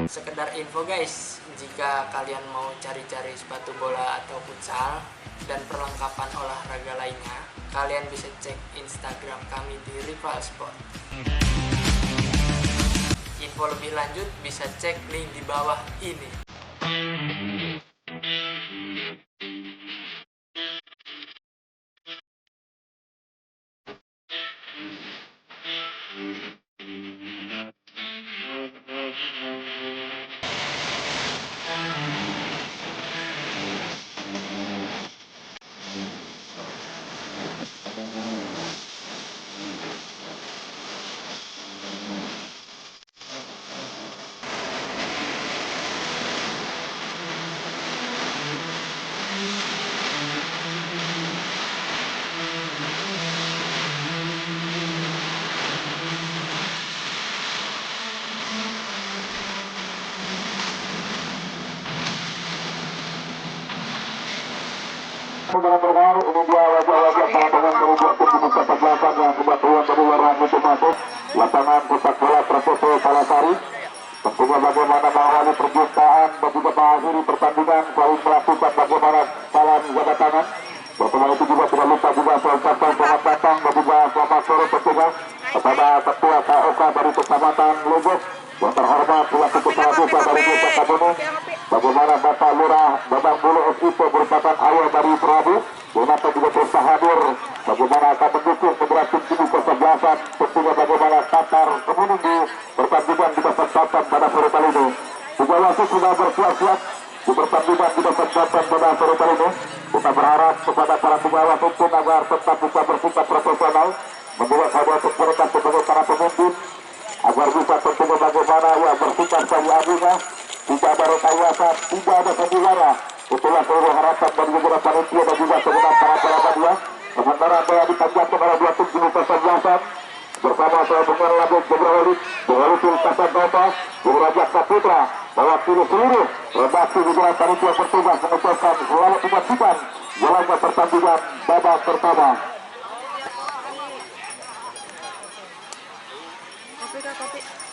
Sekedar info guys, jika kalian mau cari-cari sepatu bola atau futsal dan perlengkapan olahraga lainnya, kalian bisa cek Instagram kami di Rival Sport. Info lebih lanjut bisa cek link di bawah ini. Benar-benar ini dia wajah-wajah para pemain berubah berjumlah kesebelasan yang kebatuan dari warna itu masuk lapangan sepak bola Profesor Salasari. Tentunya bagaimana mengawali perjumpaan dan juga mengakhiri pertandingan selalu melakukan bagaimana salam jabat tangan. Pertemuan itu juga tidak lupa juga saya ucapkan selamat datang dan juga selamat sore tentunya kepada Ketua KOK dari Kecamatan Lubuk yang terhormat selaku Kepala Desa dari Desa Kabunung. Bagaimana Bapak Lurah Babang Bulu SIP merupakan ayah dari Prabu Donata juga berusaha hadir. Bagaimana akan mendukung Federasi Tinju Kesebelasan. Tentunya bagaimana Qatar kemudian di pertandingan di kesempatan pada sore kali ini. Juga wasit sudah bersiap-siap di pertandingan di kesempatan pada sore kali ini. Kita berharap kepada para pengawas hukum agar tetap bisa bersikap profesional, membuat sahabat untuk mereka sebagai para pemimpin agar bisa tentunya bagaimana ya bersikap sayang-sayangnya. Tidak ada rekayasa, tidak ada sandiwara. Itulah seluruh harapan dari beberapa panitia dan juga segenap para pelaku. Sementara saya dipanjat kepada dua tim jenis kesebelasan bersama saya Bung Labib Jebrawalid, Bung Alisul Kasabata, Bung Rajak Saputra, mewakili seluruh redaksi beberapa panitia bertugas mengucapkan selamat menyaksikan jalannya pertandingan babak pertama. Kopi.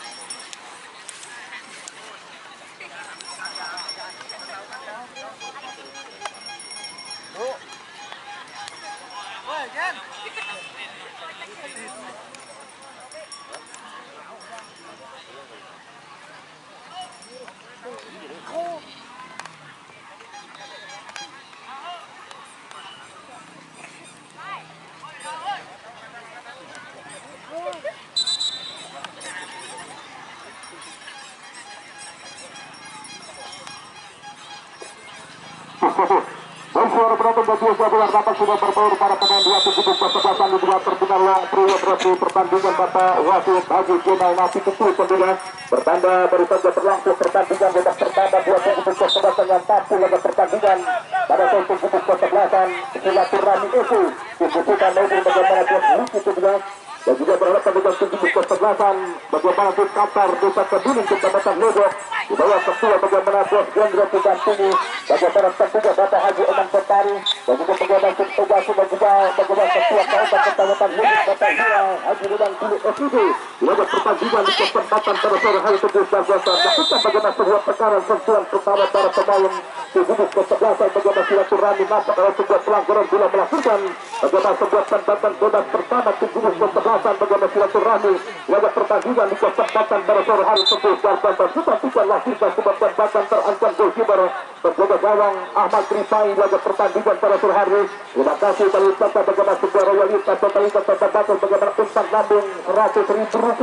Dan suara penonton bagi usia gelar dapat sudah berbaur para pemain dua tim jenis kesebelasan di dua terminal long pria berarti pertandingan Bapak wasit Haji Jenal Nasi Ketu tentunya bertanda baru saja berlangsung pertandingan babak pertama dua tim jenis kesebelasan yang tampil laga pertandingan pada tim jenis kesebelasan silaturahmi itu dibutuhkan maupun bagaimana tim Liki tentunya dan juga berhadapan dengan tim jenis kesebelasan bagaimana tim Qatar Desa Kebuning Kecamatan Lodok di bawah ketua bagaimana Bos Gendro Pugantungi bagaimana tentunya Bapak Haji Oman Petari dan juga bagaimana tim Togasu dan juga bagaimana ketua KOK Kecamatan Lodok Bapak Hira Haji Rudang Kuli SID di bawah pertandingan di kesempatan pada sore hari tujuh kesebelasan lakukan bagaimana sebuah tekanan sentuhan pertama para pemain tim jenis kesebelasan bagaimana silaturahmi nampak dalam sebuah pelanggaran bila melakukan bagaimana sebuah tembatan bebas pertama tim jenis kesebelasan bagaimana silaturahmi laga pertandingan di kesempatan pada sore hari tujuh kesebelasan kita tidak lahirkan sebuah tembatan terancam goalkeeper penjaga gawang Ahmad Rifai laga pertandingan pada sore hari. Terima kasih kali ucapkan bagaimana sebuah royalitas totali kesempatan bagaimana unsang lambung Rp100.000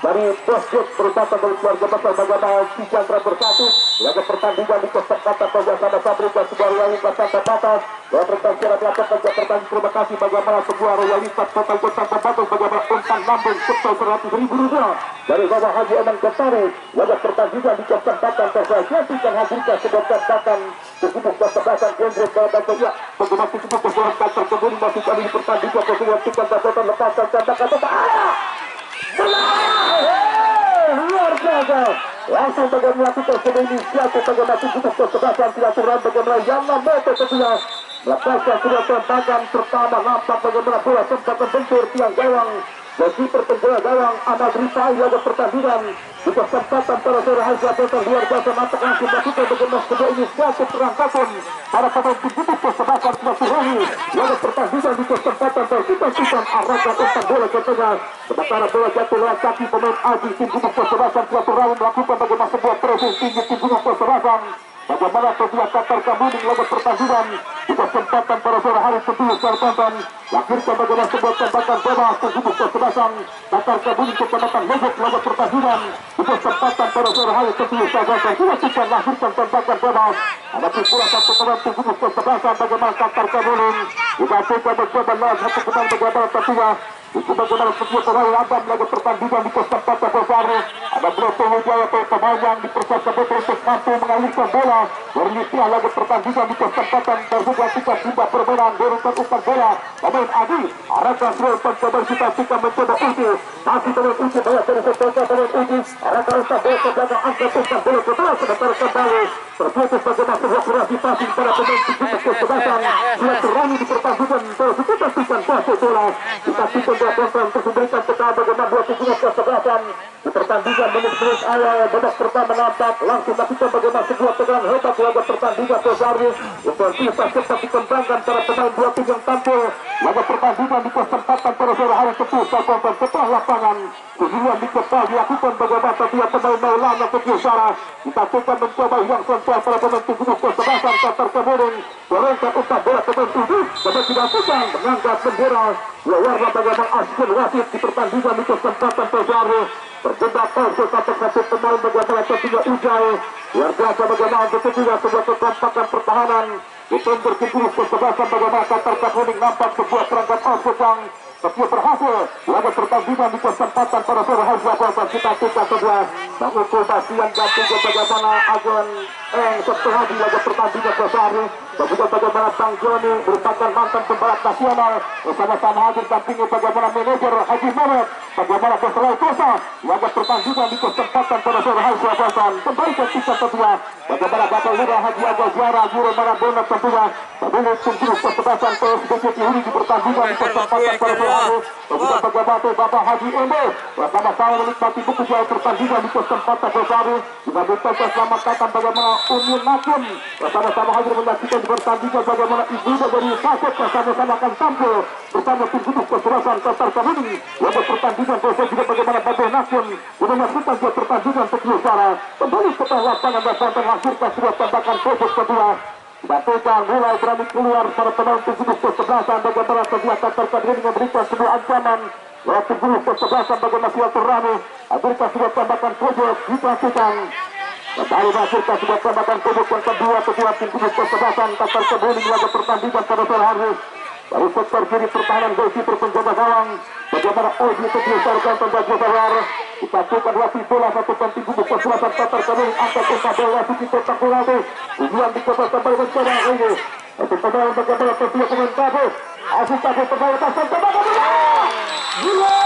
dari Bos Jut berusaha dari keluarga besar bagaimana Cijandra bersatu laga pertandingan di kesempatan bersama Sabri dan sebuah royalitas tanpa batas dan pertandingan melakukan pertandingan. Terima kasih bagaimana sebuah royalitas total tanpa batas bagaimana unsang lambung sebesar Rp100.000 dari Bapak Haji Oman Petari laga pertandingan di kesempatan terjadi dan hadirkan sebuah kesempatan tersebut kesempatan Hendrik dan juga bagaimana tersebut kesempatan tersebut masih kali di pertandingan tersebut kesempatan lepaskan tembakan luar biasa langsung bagaimana melakukan sebuah inisiatif bagaimana tersebut kesempatan silaturahmi bagaimana yang Yamamoto tentunya melepaskan sebuah tembakan pertama nampak bagaimana bola sempat terbentur tiang gawang Meski pertandingan gawang Ahmad Rifai laga pertandingan di kesempatan para sore hari yang luar biasa mantap langsung melakukan bagaimana sebuah inisiatif perangkatan para pemain tim persebaya Silaturahmi laga pertandingan di kesempatan kita arahkan umpan bola ke tengah sementara bola jatuh lewat kaki pemain Aji tim persebaya Silaturahmi melakukan bagaimana sebuah pressing tinggi tim persebaya. Bagaimana kedua Qatar Kamuning laga pertandingan di kesempatan para sore hari tentunya secara tonton lahirkan bagaimana sebuah tembakan bebas tersebut kesebelasan Qatar Kamuning kecamatan Lobok laga pertandingan di kesempatan para sore hari tentunya secara tonton kita lahirkan tembakan bebas ada pula satu pemain tersebut kesebelasan bagaimana Qatar Kamuning digantikan mencoba lawan satu pemain bagaimana tentunya itu bagaimana sebuah pemain Adam laga pertandingan di kesempatan besar ada Broto Wijaya pemain yang dipersiapkan untuk mampu mengalirkan bola berinisial laga pertandingan di kesempatan terbuka kita tiba permainan berikan umpan bola pemain Adi arahkan seluruh pencoba kita mencoba uji masih pemain uji banyak dari sekolah pemain uji arahkan umpan bola ke belakang angkat umpan bola ke tengah sebentar kembali terputus bagaimana sebuah kurasi passing pada pemain kita kesebelasan Silaturahmi di pertandingan terus kita tikan pasir bola kita tikan bola untuk memberikan tekanan bagaimana dua tujuan kesebelasan di pertandingan menit-menit awal babak pertama nampak langsung lakukan bagaimana sebuah tekanan hebat laga pertandingan besar intensitas cepat dikembangkan para pemain dua tim yang tampil laga pertandingan di kesempatan pada sore hari setelah lapangan tujuan dikepal dilakukan bagaimana setiap pemain Maulana Kebiasara kita coba mencoba yang sentuh para pemain tim kesebelasan Qatar Kamuning berangkat umpan bola pemain tujuh dapat dilakukan mengangkat bendera dua warna bagaimana asisten wasit di pertandingan di kesempatan besar terjebak ke satu pemain bagaimana tentunya Ujai luar biasa bagaimana tentunya sebuah kekompakan pertahanan itu berkumpul kesebelasan bagaimana Qatar Kamuning nampak sebuah perangkat yang tapi berhasil laga pertandingan di kesempatan pada sore hari kita sebelah mengukur pasien ganti bagaimana agen setelah di laga pertandingan besar dan juga bagaimana Bang Joni merupakan mantan pembalap nasional bersama-sama hadir dampingi bagaimana manajer Haji Mehmet bagaimana Besrai Kosa laga pertandingan di kesempatan pada sore hari kembali ke tingkat kedua bagaimana Bapak Lurah Haji Agwa Juara Juru Maradona tentunya pemilik tim kesebelasan PSBC Tihuri di pertandingan di kesempatan pada sore hari dan juga bagaimana Bapak Haji Endo bersama-sama menikmati buku jaya pertandingan di kesempatan besar juga berkata selamat datang bagaimana Union Nakum bersama-sama hadir menyaksikan pertandingan bagaimana ibu dari Saset bersama-sama akan tampil bersama tim kesebelasan Qatar Kamuning laga pertandingan besar juga bagaimana Bapak Nakum menyaksikan dia pertandingan secara kembali setelah lapangan dan menghasilkan sebuah tembakan pojok kedua Batukan mulai berani keluar para pemain tersebut kesebelasan bagaimana sebuah Qatar Kamuning memberikan sebuah ancaman waktu dulu kesebelasan bagaimana Silaturahmi memberikan sebuah tembakan pojok dilakukan kembali menghasilkan sebuah tembakan pojok yang kedua ketua tim kesebelasan Qatar Kamuning laga pertandingan pada sore hari dari sektor kiri pertahanan goalkeeper penjaga gawang bagaimana Oji itu diusarkan penjaga gawang dipastikan wasit bola satu penting kubu kesebelasan Qatar Kamuning angkat umpan bola wasit di kotak penalti tujuan di kotak sampai mencoba ini untuk pemain bagaimana tentunya pemain kabut asik kabut pemain pasang tembakan gila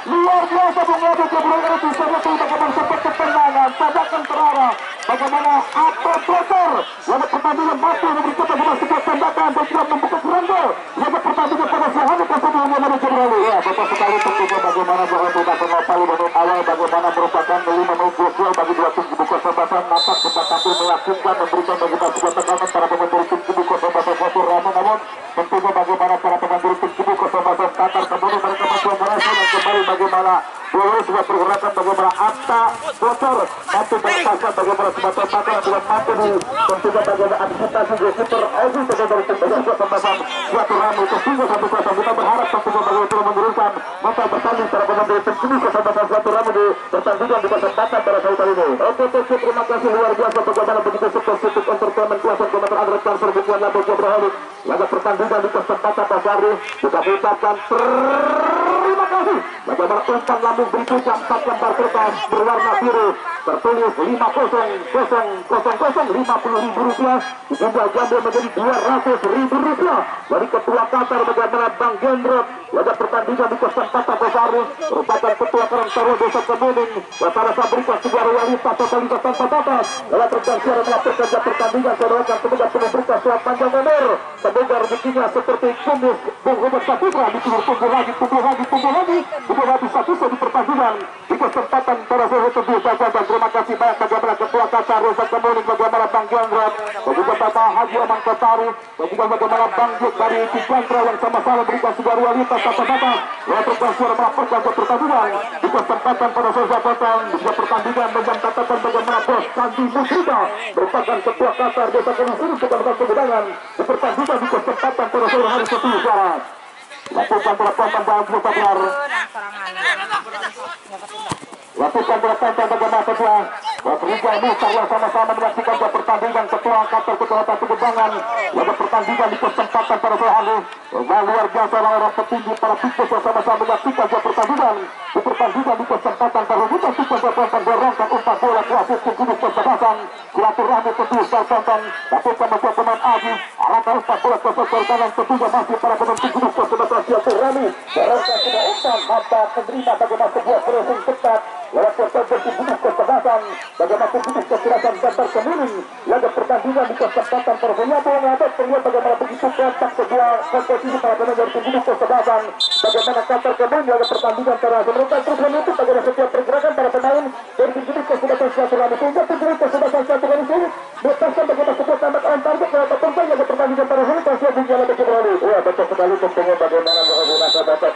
luar biasa mengaduk kebenaran itu sebuah bagaimana sempat ketenangan tembakan terarah bagaimana apa Kotor laga pertandingan mampu memberikan bagaimana sebuah tembakan dan juga membuka kerangka laga pertandingan pada siang tersebut menjadi kembali ya Bapak sekali tentunya bagaimana bahwa tidak mengopali menit awal bagaimana merupakan 5 menit gol bagi dua tim kubu kesebelasan nampak sempat tampil meyakinkan memberikan bagaimana sebuah tekanan para pemain dari tim kubu kesebelasan Silaturahmi namun tentunya bagaimana para pemain dari tim kubu kesebelasan Qatar Kamuning mereka masih merasa dan kembali bagaimana bola sudah pergerakan bagaimana Atta Kotor mampu berpasan bagaimana sebuah tembakan dengan mampu tentunya bagaimana antisipasi goalkeeper Oji sebagai dari tim kesebelasan Silaturahmi tentunya satu kuasa kita berharap tentunya bagaimana turun menurunkan masa bertanding para pemain dari tim kubu kesebelasan Silaturahmi di pertandingan di kesempatan pada saat kali ini. Oke, terima kasih luar biasa bagaimana begitu sukses untuk entertainment kuasa komentar Android transfer bukuan Labo Jabrahani laga pertandingan di kesempatan Pasari kita ucapkan terima kasih bagaimana umpan lambung berikutnya 4 lembar kertas berwarna biru tertulis 50.050.050 rupiah dijumlah jambul menjadi 200.000 rupiah dari ketua Qatar bagaimana Bang Gendrot Laga pertandingan di kesempatan besar merupakan ketua Karang Taruna Desa Kemuning Watara Sabrika sebuah realitas totalitas tanpa batas dalam pergantian melaporkan pertandingan. Saudara semoga memberikan surat panjang umur, semoga rezekinya seperti kumis Bung Robert Saputra di tumbuh lagi satu di pertandingan di kesempatan pada sore tersebut. Dan terima kasih banyak bagaimana ketua Kasar Desa Kemuning, bagaimana Bang Jandra dan juga Bapak Haji Omang Kotari dan juga bagaimana Bang Jek dari Cijantra yang sama-sama berikan sebuah realitas tanpa batas dalam pergantian melaporkan pertandingan di kesempatan pada sore petang. Di pertandingan mencatatkan bagaimana Bos Sandi Musrika merupakan ketua Kasar Desa Kemuning kepada kemudahan di pertandingan di kesempatan pada sore hari Sabtu suara. Lakukan perlakuan dan bersabar. Lakukan perlakuan bagaimana ketua Riga Musarlah sama-sama menyaksikan pertandingan ketua Kasar Kecamatan Tugebangan. Laga pertandingan di kesempatan pada sore hari. Luar biasa orang petinggi para pikir sama-sama menyaksikan pertandingan di pertandingan di kesempatan pada kita kita bertonton berangkat umpan bola kuasa kudus persahabatan silaturahmi tentu bertonton lakukan membuat pemain Adi arahkan umpan bola kuasa berjalan tentunya masih para pemain kudus persahabatan silaturahmi berangkat sudah umpan mantap menerima bagaimana sebuah pressing ketat lewat pertandingan kudus persahabatan bagaimana kudus persahabatan Kasar Kemuning. Laga pertandingan di kesempatan persahabatan menghadap terlihat bagaimana begitu kontak sebuah kompetisi para pemain dari kudus persahabatan bagaimana Kasar Kemuning. Laga pertandingan terakhir mereka terus menutup bagaimana setiap pergerakan para pemain dari kudus persahabatan silaturahmi sehingga kudus persahabatan silaturahmi ini melepaskan bagaimana sebuah tambahan target lewat pertandingan. Laga pertandingan terakhir kasih bunyi laga kembali. Wah betul sekali tentunya bagaimana menggunakan batas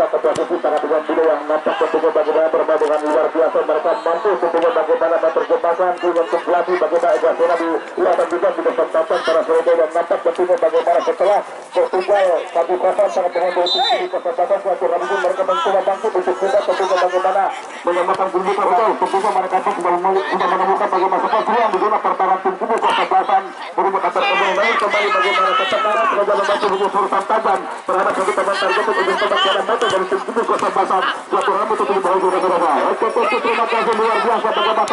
ketua khusus sangat dengan beliau yang nampak tentunya bagaimana permainan luar biasa mereka mampu tentunya bagaimana menerjemahkan dengan situasi bagaimana Egasena di luar juga di kesempatan para selesai dan nampak tentunya bagaimana setelah Portugal 1-0 sangat dengan di kesempatan silaturahmi pun mereka mencoba bangkit untuk juga tentunya bagaimana menyamakan kedudukan betul tentunya mereka pun sudah menemukan bagaimana seperti yang digunakan pertarungan tim kubu kesempatan berubah Kasar Kemuning lain kembali bagaimana ketenaran sengaja membantu dengan surutan tajam terhadap satu teman target untuk pembakaran mata dari tim kubu kesempatan silaturahmi tentu di bawah juga. Oke, terima kasih luar biasa bagaimana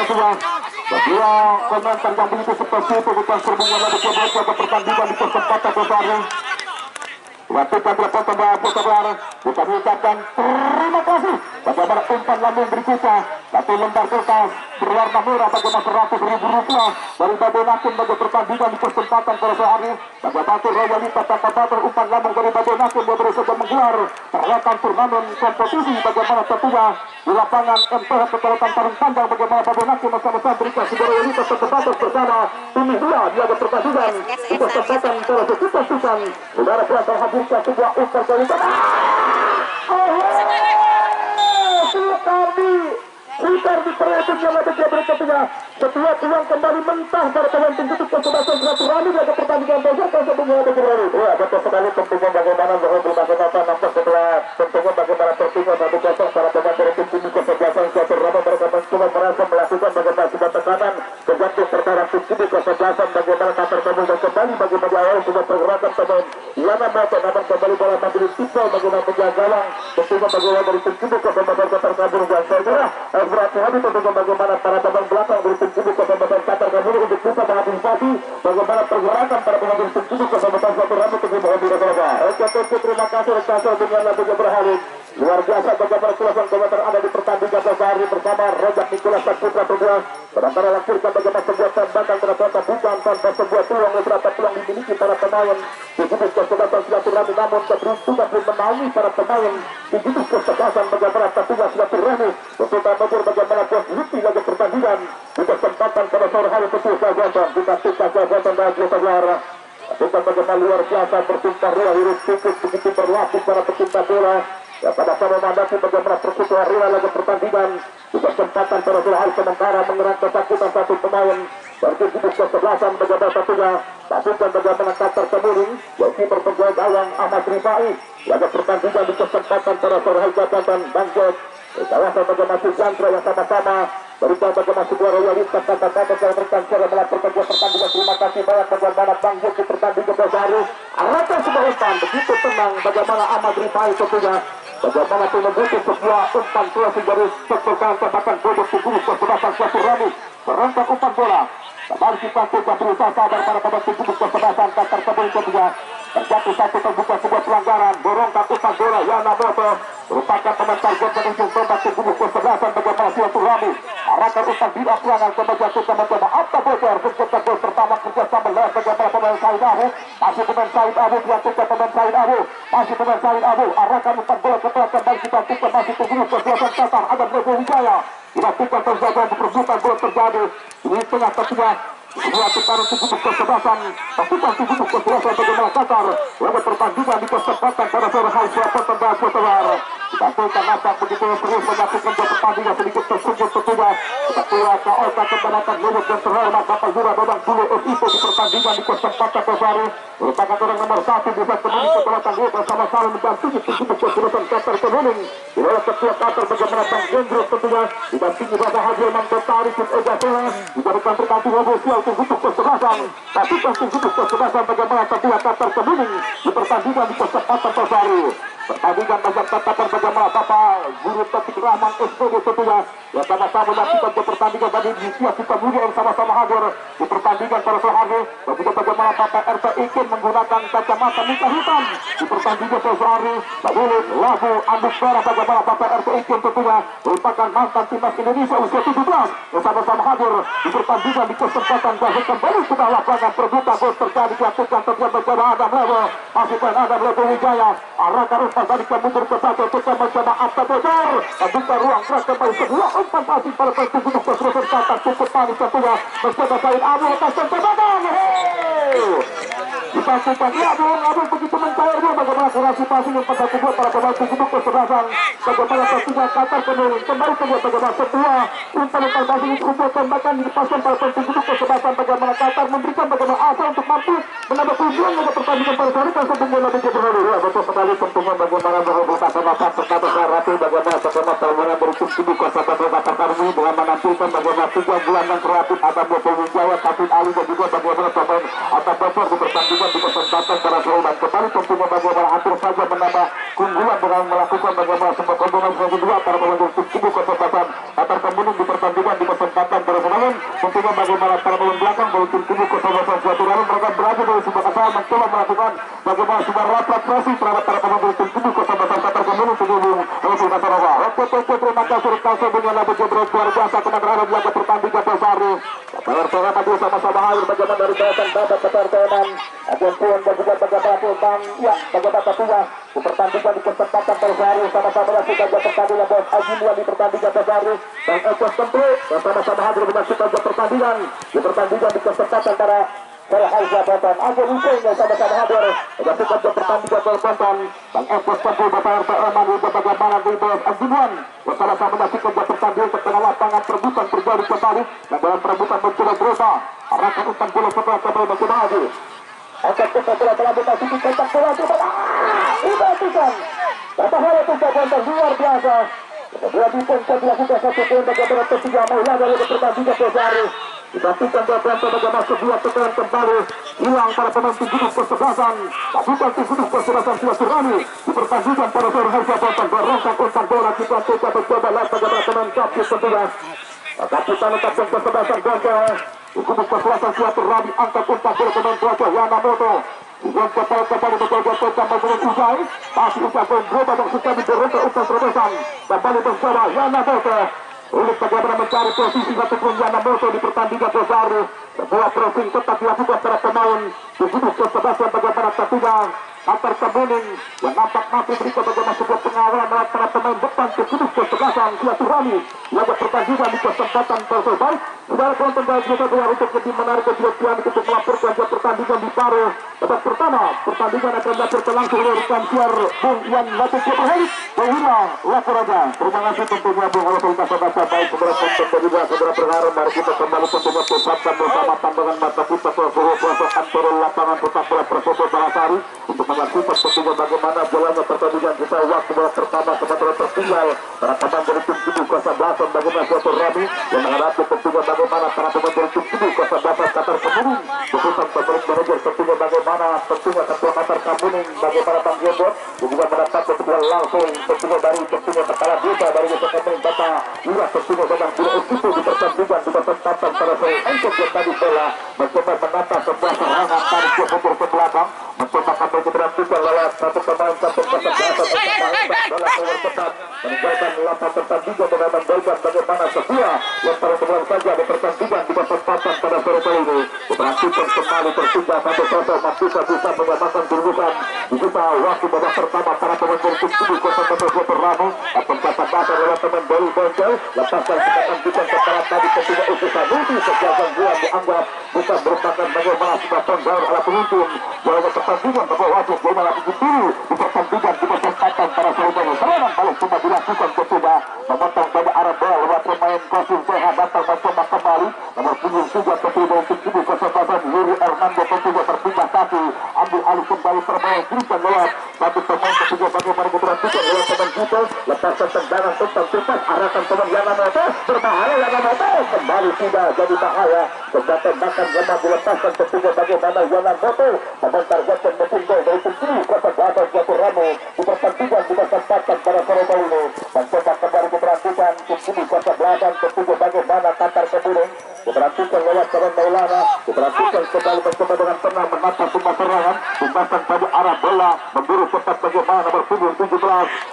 kedua komentar yang begitu seperti itu bukan serbungan ada beberapa pertandingan di kesempatan besar. Waktu beberapa tebar kita mengucapkan terima kasih bagaimana umpan lambung berikutnya satu lembar kertas berwarna merah bagaimana 100.000 rupiah dari Babe Nakin bagi pertandingan di kesempatan pada sore hari. Bagaimana royalitas tanpa batas umpan lambung dari Babe Nakin yang baru saja menggelar perhelatan turnamen kompetisi bagaimana tentunya di lapangan MPH Kecamatan Tarung Panjang bagaimana Babe Nakin bersama-sama berikan sebuah royalitas tanpa batas bersama tim dua di laga pertandingan di kesempatan pada kita sukan udara kuasa hadirkan sebuah umpan kualitas. Putar di perhatian yang ada dia berikutnya setiap uang kembali mentah pada pemain tim tutup kesempatan silaturahmi laga pertandingan besar kalau sebelumnya ada kembali. Wah betul sekali tentunya bagaimana bahwa berbagai nampak setelah tentunya bagaimana tertinggal 1-0 para pemain dari tim tutup kesempatan silaturahmi mereka mencoba merasa melakukan bagaimana sebuah tekanan kegantung perkara tim tutup kesempatan bagaimana Kasar Kemuning dan kembali bagaimana di awal sebuah pergerakan pemain Yana Moto namun kembali bola mandiri tipol bagaimana menjaga gawang tentunya bagaimana dari tim tutup kesempatan Kasar Kemuning dan saya kira berhati-hati tentunya bagaimana para pemain belakang dari tim tubuh kesempatan Kasar Kemuning untuk bisa mengantisipasi bagaimana pergerakan para pemain dari tim tubuh kesempatan silaturahmi untuk menghadapi mereka. Oke, terima kasih rekan dengan lagunya berhalus. Luar biasa bagaimana kulasan komentar ada di pertandingan sehari bersama Rojak Nikolas Saputra Perjuang. Sementara langsirkan bagaimana sebuah tembakan ternyata bukan tanpa sebuah peluang beberapa peluang dimiliki para pemain di tubuh kesempatan silaturahmi namun keberuntungan belum menaungi para pemain di tubuh kesempatan bagaimana tentunya silaturahmi untuk mengatur bagaimana posisi laga pertandingan di kesempatan pada sore hari tentu saja kita tingkat saja dan kita gelar. Bukan bagaimana luar biasa bertinta ruah hiruk pikuk begitu berlapis para pecinta bola. Ya pada sama mandasi bagaimana perkutuan rela laga pertandingan di kesempatan pada sore hari sementara mengerang ketakutan satu pemain berarti di kesebelasan bagaimana satunya lakukan bagaimana Kasar Kemuning yaitu berpegawai gawang Ahmad Rifai laga pertandingan di kesempatan pada sore hari jabatan Bangkok kawasan bagaimana Cijantra yang sama-sama berikan bagaimana sebuah royalitas kata-kata yang berkantor melaporkan pertandingan. Terima kasih banyak bagaimana Bangkok di pertandingan pada hari arahkan sebuah umpan begitu tenang bagaimana Ahmad Rifai tentunya bagaimana itu membutuhkan sebuah umpan klasik dari sektor tembakan bodoh tubuh kesempatan silaturahmi berangkat umpan bola kembali kita berusaha sabar para pemain tubuh kesempatan Kasar Kemuning juga terjatuh satu terbuka sebuah pelanggaran. Borongkan umpan bola Yamamoto merupakan pemain target dan ujung tombak ke kubu kesebelasan bagaimana silaturahmi. Arahkan umpan di pelanggan kemudian kita mencoba apa bocor mencetak gol pertama kerjasama lewat bagaimana pemain Said Abu. Masih pemain Said Abu dilakukan pemain Said Abu. Masih pemain Said Abu. Arahkan umpan bola ke belakang dan kita lakukan masih ke kubu kesebelasan Qatar. Ada Revo Wijaya dilakukan terjadi perebutan bola terjadi di tengah ketiga. Dua putaran tubuh kesebelasan, pasukan tubuh kesebelasan bagaimana Qatar. Lalu pertandingan di kesempatan pada sore hari siapa tendang putar. Dibantukan nampak begitu serius menyatukan dua pertandingan sedikit tersungguh tentunya. Ketua KOK kemenangan lulus dan terhormat Bapak Lurah Dodang Bulu FIP di pertandingan di kesempatan Pesari. Merupakan orang nomor 1 di set kemudian kemenangan lulus bersama-sama mendampingi tubuh kesebelasan Qatar kemuning. Di dalam ketua Qatar bagaimana Bang Gendros tentunya didampingi Bapak Haji Mantotari Kut Ejasela. Diberikan tergantung ofisial tubuh kesebelasan. Pasukan tubuh kesebelasan bagaimana ketua Qatar kemuning di pertandingan di kesempatan Pesari. Pertandingan macam tatapan bagaimana Bapak Guru Taufik Rahman SPD tentunya yang sama-sama menyaksikan ke pertandingan tadi di kita mulia yang sama-sama hadir di pertandingan pada sore hari. Dan juga bagaimana Bapak RT Ikin menggunakan kacamata muka hitam di pertandingan pada sore hari. Lalu lagu Andus Merah bagaimana Bapak RT Ikin tentunya merupakan mantan timnas Indonesia usia 17 yang sama-sama hadir di pertandingan di kesempatan dan kembali sudah lapangan terbuka gol terjadi dilakukan terjadi mencoba Adam Lewo masih pemain Adam Lewo Wijaya arahkan umpan tadi mundur ke satu kita mencoba apa bocor membuka ruang gerak kembali sebuah umpan pasti pada penting untuk kesempatan Qatar cukup panik tentunya mencoba Said Abu lepas tembakan dipastikan ya Abu begitu mencair dia bagaimana kurasi passing yang pada kedua para pemain tubuh kesebelasan bagaimana tentunya Qatar kembali kedua bagaimana sebuah umpan passing itu untuk tembakan dilepaskan pada penting tubuh kesebelasan bagaimana Qatar memberikan bagaimana asa untuk mampu menambah tujuan untuk pertandingan pada hari kan sebelumnya lebih berhari ya betul sekali tentunya bagaimana berhubungan sama pertama Ratu bagaimana bagaimana permainan berikut tubuh kesebelasan Qatar kami dengan menampilkan bagaimana 3 gelandang kreatif ada Bobo Wijaya, Kapit Ali dan juga bagaimana pemain atau bocor di pertandingan di kesempatan pada sore dan kembali tentunya bagaimana hampir saja menambah keunggulan dengan melakukan bagaimana sebuah kombinasi kedua para pemain tubuh kesebelasan Qatar kemudian di pertandingan di kesempatan pada sore tentunya bagaimana para pemain belakang dari tim tubuh kesebelasan suatu lalu mereka berada dari sebuah kesalahan mencoba melakukan bagaimana sebuah rapid pressing terhadap para pemain tim tubuh kesebelasan Qatar kemudian sebelum Rasul Qatarova. Oke terima kasih rekan dengan lagu Jebret luar biasa kemenangan di laga pertandingan Pesari. Qatar pertama dua sama-sama hadir bagaimana dari kawasan Babat Qatar Teman. Agen pun dan juga bagaimana Bang ya bagaimana tentunya di pertandingan di kesempatan Pesari sama-sama menyaksikan pertandingan Bos Ajimuan di pertandingan Pesari dan Ekos tentu yang sama-sama hadir menyaksikan pertandingan di pertandingan di kesempatan para hal jabatan Agen Hussein yang sama-sama hadir menyaksikan pertandingan pertandingan Bang Ekos tentu Bapak RT Eman juga bagaimana di Bos Ajimuan yang sama-sama menyaksikan pertandingan ke tengah lapangan perebutan terjadi kembali dan dalam perebutan mencoba berusaha arahkan umpan bola setelah kembali mencoba lagi. Oke, kita telah mutasi di kontak bola coba. Dibantukan. Bapak Halo Tumpah Bontor luar biasa. Kedua pun dilakukan satu poin bagaimana ketiga mulai dari pertandingan Pesari. Dibantukan Bontor bagaimana sebuah tekanan kembali hilang para pemain tim tubuh kesebelasan. Lakukan tim tubuh kesebelasan silaturahmi di pertandingan pada sore hari Bontor berangkat umpan bola kita mencoba lihat bagaimana pemain kapten tentunya. Kapitan letakkan kesebelasan Bontor. Kubu kesebelasan silaturahmi angkat umpan bola pemain kuasa Yamamoto. Yang kembali mencoba menurut Usai. Masih umpan bola yang sudah diberuntuk umpan terobosan. Kembali mencoba Yamamoto. Untuk bagaimana mencari posisi satu pun Yamamoto di pertandingan Pesari. Sebuah pressing tetap dilakukan para pemain. Kubu kesebelasan bagaimana tentunya Qatar kemuning yang nampak mampu berikut bagaimana sebuah pengawalan lewat para pemain depan kubu kesebelasan silaturahmi. Laga pertandingan di kesempatan terbaik. Saudara penonton dan juga untuk lebih menarik kejuaraan untuk melaporkan pertandingan di Paro. Babak pertama pertandingan akan berlangsung oleh rekan siar Bung Ian Latif Keperhalik Bahwa Laporaja. Terima kasih tentunya Bung Kalau kita sahabat baik saudara penonton dan juga saudara berharap mari kita kembali tentunya pusatkan bersama pandangan mata kita ke seluruh pelosok turun lapangan sepak bola Persibo Balasari untuk menyaksikan tentunya bagaimana jalannya pertandingan kita waktu bola pertama sementara tertinggal para pemain dari tim tubuh kesebelasan bagaimana suatu rami yang menghadapi tentunya bagaimana para pemain dari tim tubuh kesebelasan Qatar kemuning keputusan pemilik manajer tentunya bagaimana tentunya ketua Qatar kemuning bagaimana Bang Gebot juga mendapat tentunya langsung tentunya dari tentunya kepala desa dari desa kemuning Bapak Lurah tentunya dengan Guru itu di pertandingan di kesempatan pada sore untuk yang tadi bola mencoba menata sebuah serangan dari mundur ke belakang mencoba kembali nomor ketat meninggalkan lapangan pertandingan dengan memberikan bagaimana sebuah lemparan bola saja di pertandingan di kesempatan pada sore kali ini. Diperhatikan kembali Persija satu-satu masih bisa menyamakan kedudukan di kita waktu babak pertama para pemain dari tim ini Kota Ramu pencatat dasar lewat teman dari Bengkel lepaskan kesempatan kita setelah tadi ketika usaha multi sejauh gangguan dianggap bukan merupakan bagaimana sudah pelanggar oleh pengunjung dalam pertandingan bahwa wasit bola lagi dulu di pertandingan di kesempatan para sore kali serangan balik cuma dilakukan ketika memotong pada arah bola lewat pemain Kosim Sehat datang mencoba kembali nomor punggung 3 ketika dari tim ini kesempatan Yuri Hernando ketika berpindah kaki ambil alih kembali permainan berikan lewat satu pemain ketiga bagaimana diperhatikan lewat pemain kita lepaskan tendangan tentang cepat arahkan pemain Yamamoto berbahaya Yamamoto kembali tidak jadi bahaya sebuah tembakan lemah dilepaskan ketiga bagaimana Yamamoto targetkan mesin gol dari tim ini Kota Ramu di pertandingan di kesempatan pada sore kali ini mencoba kembali diperhatikan tim ini Kota ketiga bagaimana Qatar kemudian diperhatikan lewat Kawan Maulana diperhatikan kembali mencoba dengan tenang menata semua serangan tumbasan pada arah bola memburu cepat bagaimana nomor punggung 17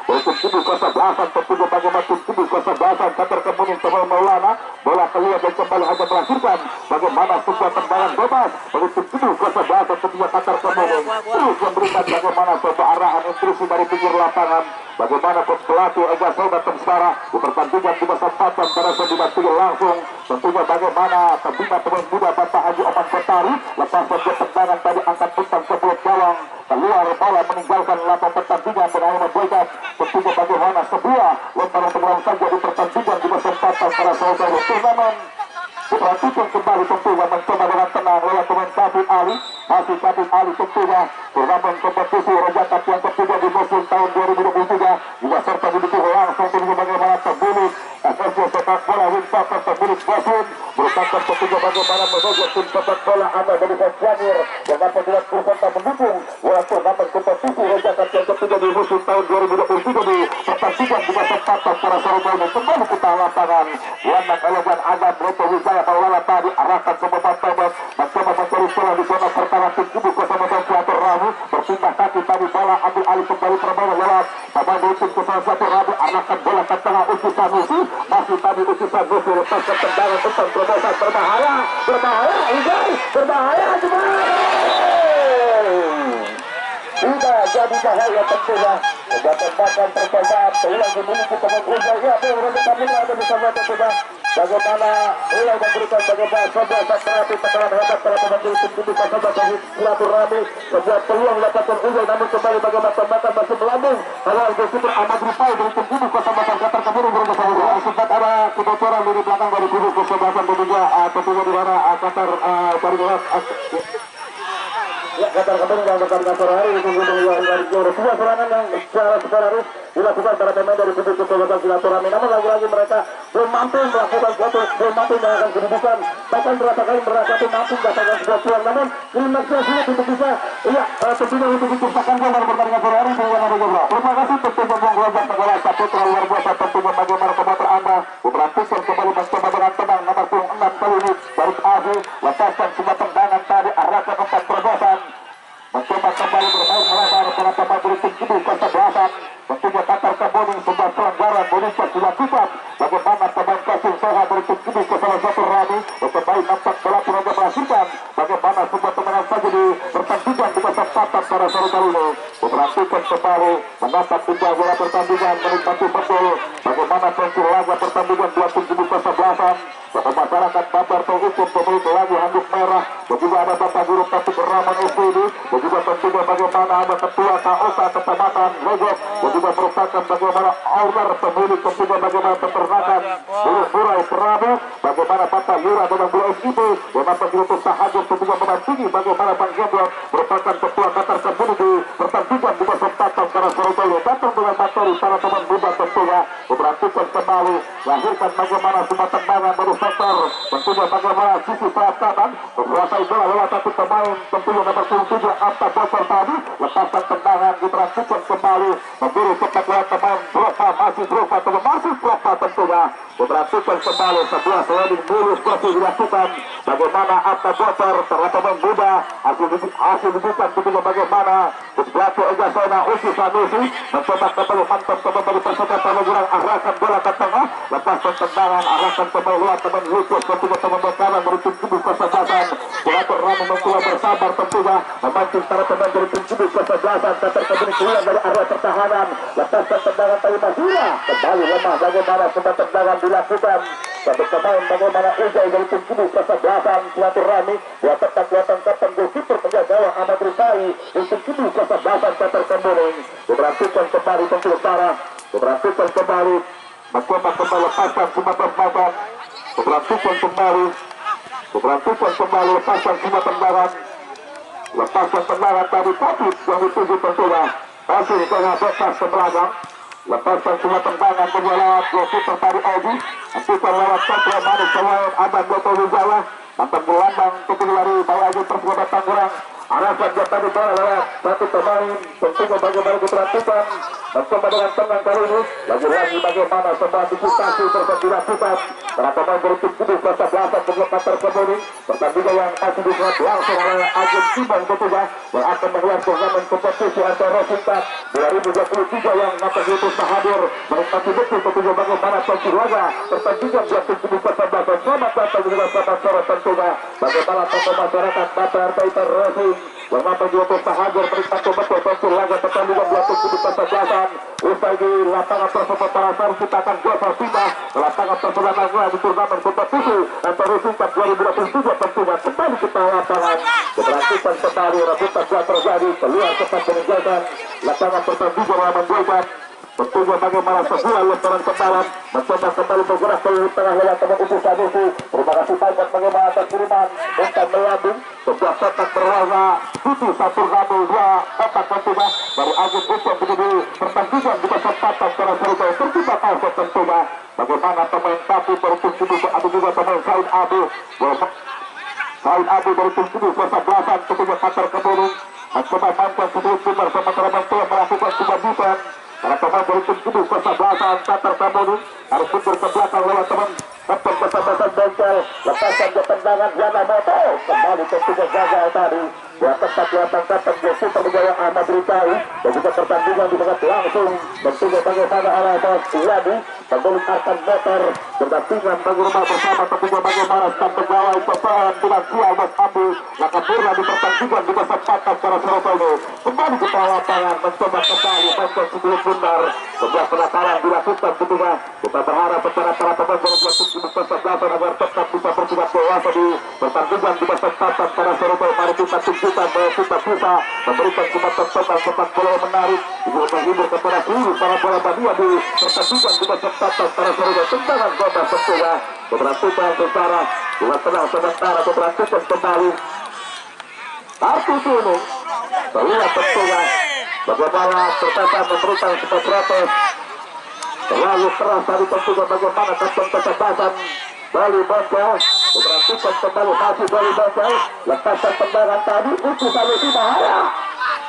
dari tim ini Kota ketiga bagaimana tim ini Kota Qatar kemudian Kawan Maulana bola keluar dan kembali hanya melahirkan bagaimana sebuah tendangan bebas dari tim ini Kota ketiga Qatar kemudian terus memberikan bagaimana sebuah arahan instruksi dari pinggir lapangan bagaimana coach pelatih Ega Sobat Temsara di pertandingan di kesempatan pada dimastikan langsung tentunya bagaimana pembina pemain muda Bapak Haji Oman Kotari lepas sebuah tendangan tadi angkat putar sebelum gawang keluar bola meninggalkan lapangan pertandingan berakhir membuat tentunya bagaimana sebuah lemparan bola saja di pertandingan di kesempatan pada sore turnamen diperhatikan kembali tentunya mencoba dengan tenang lewat pemain Sabit Ali masih Sabit Ali tentunya turnamen kompetisi Raja Cup yang ketiga di musim tahun 2023 juga serta didukung langsung tentunya bagaimana terbunuh FRC sepak bola Winpaper terbunuh Bosun merupakan tentunya bagaimana menojok tim sepak bola Anda dari Faswanir yang dapat dilakukan mendukung turnamen kompetisi Raja Cup yang ketiga di musim tahun 2023 di pertandingan di kesempatan para sore kali kembali kita lapangan Wanak Elegan Adam Reto Wijaya Paulana tadi arahkan ke beban tembak mencoba mencari bola di zona pertahanan tim ibu Kota Suatu Ramu berpindah kaki tadi bola ambil alih kembali permainan lewat pemain dari tim Kota Suatu Ramu arahkan bola ke tengah Uci Sanusi masih tadi Uci Sanusi lepas ke tendangan tentang terobosan berbahaya tidak jadi bahaya tentunya sebuah tembakan percobaan ulang dimiliki pemain Ujai ya berada kami ada bersama tentunya bagaimana ulang memberikan bagaimana sebuah terapi tekanan hebat para pemain tim ini Kota Silaturahmi sebuah peluang dapatkan Ujai namun kembali bagaimana tembakan masih melambung awal gosipur Ahmad Rifai dari tim ini Kota Qatar kemudian bersama sempat ada kebocoran dari belakang dari kubu kesebelasan tentunya di mana Qatar dari ya Qatar kembali dalam pertandingan sore hari itu dari sebuah serangan yang secara sporadis dilakukan para pemain dari kubu kesebelasan Silaturahmi namun lagi-lagi mereka belum mampu melakukan suatu belum mampu melakukan kedudukan bahkan berapa kali mereka mampu mendapatkan sebuah peluang namun klimaksnya sulit untuk bisa tentunya untuk diciptakan gol dalam pertandingan sore hari dengan Anda Jabra. Terima kasih tentunya Bang Rozak Tegala satu terlalu luar biasa tentunya bagaimana komentar Anda diperhatikan kembali mencoba dengan tenang nomor punggung 6 kali ini dari Azi lepaskan sebuah tendangan tadi arahkan empat perbosan mencoba kembali bermain melebar para pemain dari tim ini kesebelasan tentunya Qatar kemudian sebuah pelanggaran bonus dilakukan bagaimana pemain Kasim Sehat dari tim ini ke salah satu Rani kembali nampak bola tenaga menghasilkan bagaimana sebuah temenan saja di pertandingan di kesempatan pada sore kali ini diperhatikan kembali menatap indah bola pertandingan menikmati betul bagaimana tensi laga pertandingan dua tim ini kesebelasan masyarakat Babar Tauhukum pemilik lagu handuk merah dan juga ada Bapak Guru Tatuk Rahman FPD dan juga tentunya bagaimana ada Ketua KOSA Kecamatan Legok dan juga merupakan bagaimana owner pemilik tentunya bagaimana peternakan Bulu Murai Prabu bagaimana Bapak Yura dengan Bulu SIB dan Bapak Guru Tahajud tentunya menampingi bagaimana Bang Gendro merupakan Ketua Qatar Community pertandingan di kesempatan para sore kali datang dengan materi para teman muda tentunya diperhatikan kembali, lahirkan bagaimana sebuah tendangan dari sektor, tentunya bagaimana sisi selatan, menguasai bola lewat satu pemain, tentunya nomor 27 Atta Bocor tadi, lepaskan tendangan, diperhatikan kembali, memberi cepat lewat pemain Drogba, masih Drogba tentunya, diperhatikan kembali sebuah sliding mulus seperti dilakukan, bagaimana Atta Bocor terhadap pemain muda, hasil dibuka tentunya bagaimana, Batu Ega Sona Usi Sanusi, mencoba kembali mantap kembali persatuan Tangerang, arahkan bola ke tengah, lepaskan tendangan, arahkan kembali lewat teman Lucas, tentunya teman berkanan dari tim tubuh kesebelasan, Batu Rama mencoba bersabar tentunya, memancing para pemain dari tim tubuh kesebelasan, Kater kembali keluar dari area pertahanan, lepaskan tendangan Tawi Mahira, kembali lemah bagaimana sebuah tendangan dilakukan, satu pemain bagaimana Ujai dari tim tubuh kesebelasan, Batu Rami, dua tetap kelihatan kapten goalkeeper penjaga gawang Ahmad Rifai, untuk tubuh kesebelasan Kater kembali, diperhatikan kembali tentu utara, diperhatikan kembali, mencoba kembali lepaskan Sumatera Barat, diperhatikan kembali, lepaskan Sumatera lepaskan tendangan tadi Papit yang dituju tentunya, masih tengah bebas ke belakang, lepaskan semua tendangan berlewat goalkeeper tadi Edi, nantikan lewat kontra manis selain Adam Goto Wijaya, mantan gelandang untuk dari Bawah Aji Persebaya Tangerang, arahkan dia tadi bola lewat satu pemain, tentunya bagaimana diperhatikan, mencoba dengan tenang kali ini, lagi-lagi bagaimana sebuah antisipasi tersebut dilakukan, para pemain dari tim tubuh kesebelasan penyebab terkembali, pertandingan yang masih dibuat langsung oleh agen Simon tentunya, yang akan menggelar turnamen kompetisi antara Singkat 2023 yang nanti itu hadir, menikmati betul tentunya bagaimana penjualan pertandingan di tim tubuh kesebelasan, selamat datang juga selamat sore tentunya, bagaimana tokoh masyarakat Bapak RT Racing, yang mampu juga hadir menikmati betul tentu laga pertandingan di tim tubuh kesebelasan, usai di lapangan tersebut para sar kita akan jasa pindah ke lapangan tersebut di turnamen kompetisi antara Singkat 2023 tentunya kembali kita lapangan, diperhatikan kembali rebutan telah terjadi, keluar cepat meninggalkan lapangan pertandingan lawan Boykan, tentunya bagaimana sebuah lemparan kepalan, mencoba kembali bergerak ke tengah lewat teman Usus Sanusi, terima kasih banyak bagaimana atas kiriman, bukan melambung, sebuah kotak berwarna putih, satu ramai dua kotak tentunya, dari Agus Usman menjadi pertandingan di kesempatan secara serupa, tertiba kalset tentunya, bagaimana pemain Tapi beruntung tubuh, ada juga pemain Said Abu dari tim tubuh kesebelasan, tentunya Kater kembali, mencoba bantuan sebelum Sumber sementara Bantuan melakukan sebuah defense, para pemain dari tim tubuh kesebelasan Kater kembali, harus mundur ke belakang lewat teman kapten kesebelasan Bengkel, lepaskan ke tendangan Yana Moto, kembali tentunya gagal tadi, dua tempat kelihatan kapten Super Wijaya Ahmad Rifai, dan juga pertandingan dibuat langsung, tentunya bagaimana arah bos Yadi, pemilik Arkan Motor, berdampingan bagi rumah bersama, tentunya bagaimana staf pegawai perusahaan finansial Mas Abu, Nakapurna di pertandingan di kesempatan secara serupa ini, kembali ke lapangan, mencoba kembali, mencoba sebelum bundar, sebuah penataran dilakukan tentunya, kita berharap secara para pemain dari tim kesebelasan agar tetap bisa bertindak dewasa di pertandingan di kesempatan secara serupa, mari kita tunjukkan bahwa kita bisa memberikan kesempatan sepak bola yang menarik, juga menghibur kepada seluruh para bola badia di pertandingan di kesempatan secara serupa, tendangan kota tentunya, keberhasilan secara dua tenang sementara, keberhasilan kembali, kartu kuning, terlihat tentunya, bagaimana pertandingan memberikan sebuah protes, terlalu keras tadi tentunya bagaimana kapten kesebelasan Bali Bocor, diperhatikan kembali masih Bali Bocor, lepaskan tendangan tadi, itu Sanusi bahaya,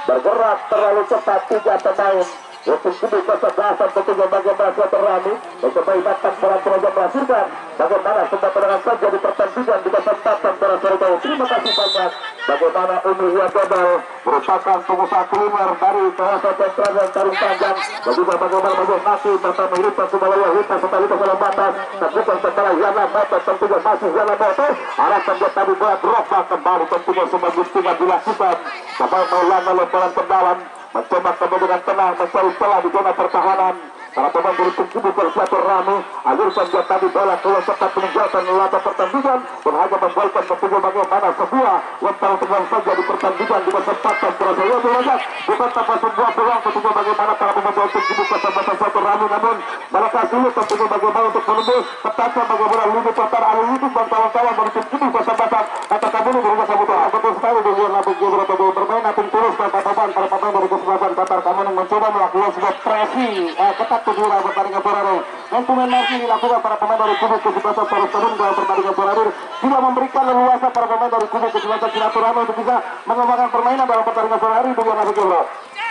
bergerak terlalu cepat tiga pemain, untuk tubuh kesebelasan tentunya bagaimana Terami, mencoba ingatkan bola program melahirkan, bagaimana semua tendangan saja di pertandingan di kesempatan para serupa. Terima kasih banyak. Bagaimana Umi Yadobel merupakan pengusaha kuliner dari kawasan Central dan Tarung Panjang, dan juga bagaimana Nasi pertama ini Persebaya Wita setelah itu dalam batas, tentukan setelah Yana Moto tentunya masih Yana Moto, arahkan dia tadi bola Drogba kembali tentunya semua guntingan dilakukan, sampai Maulana lemparan ke dalam, mencoba kembali dengan tenang mencari celah di zona pertahanan. Para pemain dari tim tubuh Persatu Rami, alurkan dia tadi bola keluar cepat meninggalkan latar pertandingan, dan hanya membuatkan tentunya bagaimana sebuah lemparan terbang saja di pertandingan di kesempatan Surabaya derajat, bukan tanpa sebuah peluang tentunya bagaimana para pemain dari tim tubuh Persatu Rami, namun mereka sulit tentunya bagaimana untuk menembus petaka bagaimana Lidi Petar Ali Yudin dan kawan-kawan dari tim tubuh Persatu, kata kamu berubah sambutan, betul sekali dengan beberapa bermain, nanti terus para pemain pemain dari kesebelasan Qatar Kemuning mencoba melakukan sebuah presi ketat ke wilayah pertandingan sore hari. Dan pemain masih dilakukan para pemain dari kubu kesebelasan Torres Tarun dalam pertandingan sore hari juga memberikan leluasa para pemain dari kubu kesebelasan Silaturahmi untuk bisa mengembangkan permainan dalam pertandingan sore hari dengan Nabi Gibro.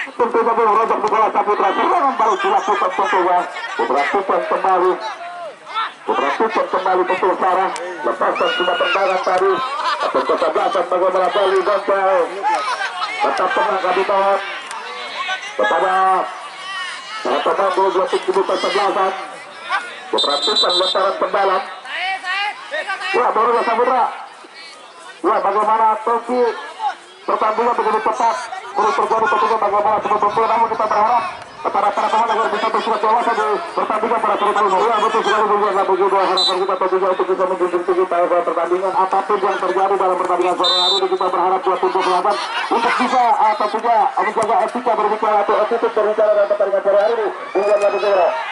Tentu saja Rojak Nikola Saputra serangan baru dilakukan tentunya. Diperhatikan kembali. Diperhatikan kembali betul Sarah. Lepasan sudah tendangan tadi. Atau kesebelasan bagaimana Bali Goncal. Tetap tenang Kabitawan. Kepada para pemain dua tim kubu kesebelasan. Diperhatikan lontaran pendalam. Ya baru Saputra. Ya bagaimana Toki pertandingan begitu cepat. Terus terjadi tentunya bagaimana sebelum namun kita berharap kepada para pemain agar bisa bersurat dewasa di pertandingan pada sore kali ini. Ya betul sekali juga begitu harapan kita tentunya untuk bisa menjunjung tinggi pada pertandingan apapun yang terjadi dalam pertandingan sore hari ini kita berharap dua tim kesebelasan untuk bisa tentunya menjaga etika berbicara atau attitude berbicara dalam pertandingan sore hari ini.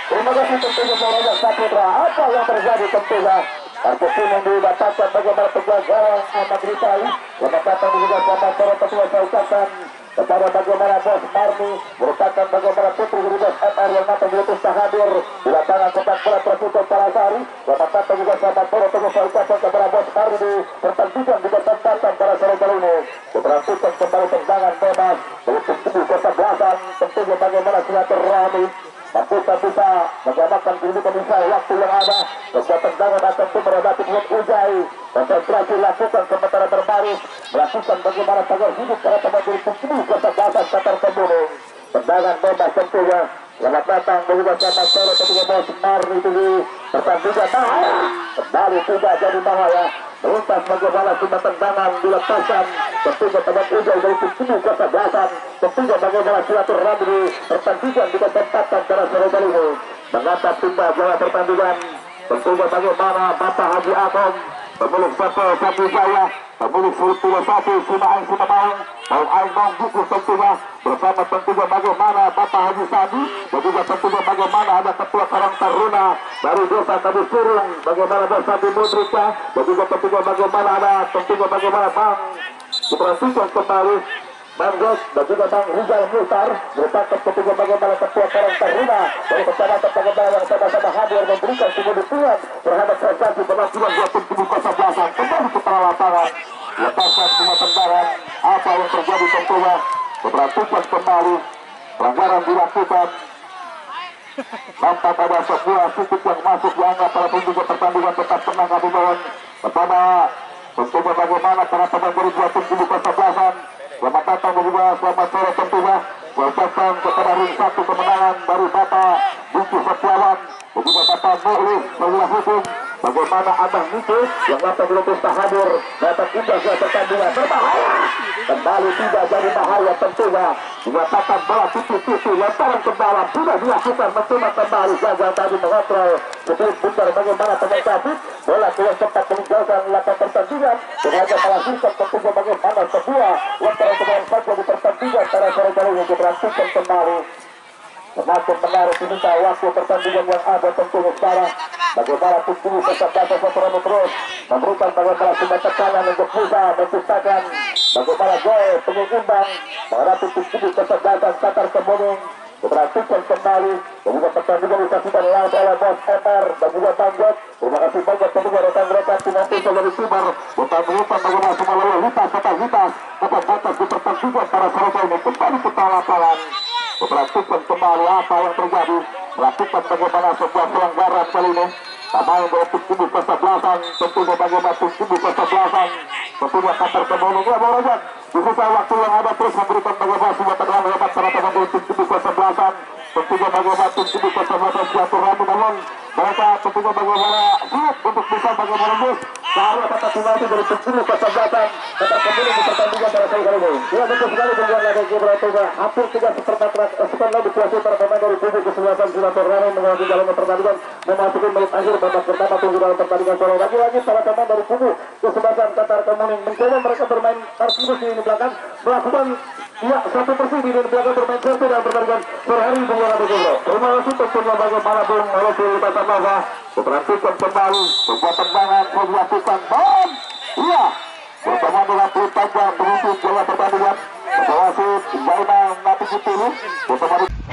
Terima kasih tentunya Rojak Saputra. Apa yang terjadi tentunya kartu kuning didapatkan bagaimana penjagaan Ahmad Rizali yang datang juga selamat sore tentunya saya ucapkan kepada bagaimana Bos Marni merupakan bagaimana putri Gribas FR yang nanti diutus hadir di lapangan sepak bola Persiko Palasari. Selamat datang juga selamat sore tentunya saya ucapkan kepada Bos Marni di pertandingan juga tempatan pada sore kali ini. Diperhatikan kembali tendangan bebas untuk tubuh kesebelasan tentunya bagaimana Silaturahmi Maputa bisa mengamankan kehidupan Israel waktu yang ada. Sebuah tendangan akan menghadapi Muhammad Ujai. Konsentrasi lakukan sementara berbaris. Melakukan bagaimana tagar hidup para pemain dari tubuh kesebelasan Qatar Kemuning. Tendangan bebas tentunya. Selamat datang juga selamat sore tentunya Bos Marni itu di pertandingan bahaya. Kembali tidak jadi bahaya. Melintas bagaimana sudah tendangan dilepaskan. Tentunya teman Ujai dari tubuh kesebelasan. Tentunya bagaimana Silaturahmi di pertandingan juga tempatkan pada sore kali ini. Mengatap timba jalan pertandingan. Tentunya bagaimana Bapak Haji Akom pemilik satu saya, pemilik filosofi Simaang Simamang, Bang Aibang Buku tentunya bersama tentunya bagaimana Bapak Haji Sadi dan juga tentunya bagaimana ada Ketua Karang Taruna dari Desa Kadi Surung, bagaimana Bang Sadi Mudrika dan juga tentunya bagaimana ada tentunya bagaimana Bang diperhatikan kembali Bang Jos dan juga Bang Rizal Muhtar merupakan tentunya bagaimana Ketua Karang Taruna dari kecamatan bagaimana yang sama-sama hadir memberikan semua dukungan terhadap prestasi penampilan dua tim kubu kesebelasan kembali ke tengah lapangan. Lepaskan semua tendangan apa yang terjadi tentunya diperhatikan kembali pelanggaran dilakukan. Nampak ada sebuah titik yang masuk dianggap para penunjuk pertandingan tetap tenang Kabupaten pertama tentunya bagaimana para pemain dari dua tim kubu kesebelasan. Selamat datang juga selamat sore tentunya. Welcome kepada ring satu kemenangan dari Bapak Buku Setiawan dan juga Bapak Muhlis Perwira Hukum. Bagaimana Abang Niko yang datang dilepas hadir datang indah ke pertandingan berbahaya. Kembali tidak jadi bahaya tentunya. Dinyatakan bola titik-titik lemparan ke dalam sudah dilakukan mencoba kembali gagal tadi mengontrol. Setelah putar bagaimana pemain David bola keluar sempat meninggalkan lapangan pertandingan dan hanya melahirkan tentunya bagaimana sebuah lemparan ke dalam saja di pertandingan pada sore kali ini diperhatikan kembali. Semakin menarik ini waktu pertandingan yang ada tentunya sekarang. Bagaimana tubuh kesebelasan Saturami terus memberikan bagaimana sebuah tekanan untuk bisa menciptakan bagaimana gol penyeimbang menghadapi tubuh kesebelasan Qatar Kemuning. Diperhatikan kembali dan juga pertandingan disaksikan langsung oleh Bos MR dan juga Tanggot. Terima kasih banyak tentunya rekan-rekan tim nanti dari Timur. Bukan bagaimana semua lalu lintas batas di pertandingan para sore ini kembali ke tengah lapangan. Diperhatikan kembali apa yang terjadi. Melakukan bagaimana sebuah pelanggaran kali ini. Pemain dari tubuh kesebelasan tentunya bagaimana tubuh kesebelasan tentunya Qatar Kemuning ya Bang Rojak. Di sisa waktu yang ada terus memberikan bagaimana sebuah tendangan hebat para pemain dari tubuh kesebelasan. Tentunya bagaimana tubuh kesebelasan Silaturahmi namun mereka tentunya bagaimana siap untuk bisa bagaimana bus karena kata penalti dari tubuh kesebelasan Qatar Kemuning di pertandingan pada kali ini. Ya betul sekali dengan lagi berarti hampir 3/4 setelah dikuasai para pemain dari tubuh kesebelasan Silaturahmi mengalami dalam pertandingan memasuki menit akhir babak pertama tunggu dalam pertandingan sore. Lagi-lagi para pemain dari tubuh kesebelasan Qatar Kemuning mencoba mereka bermain tarkibus di lini belakang melakukan ya satu persi di lini belakang bermain serta dalam pertandingan sore hari di Bulan Bogor. Terima kasih tentunya bagaimana Bung Alfi Batamava diperhatikan kembali sebuah tendangan dilakukan dan iya bersama dengan Pelita Jam menuju jalan pertandingan. Wasit Zainal ini.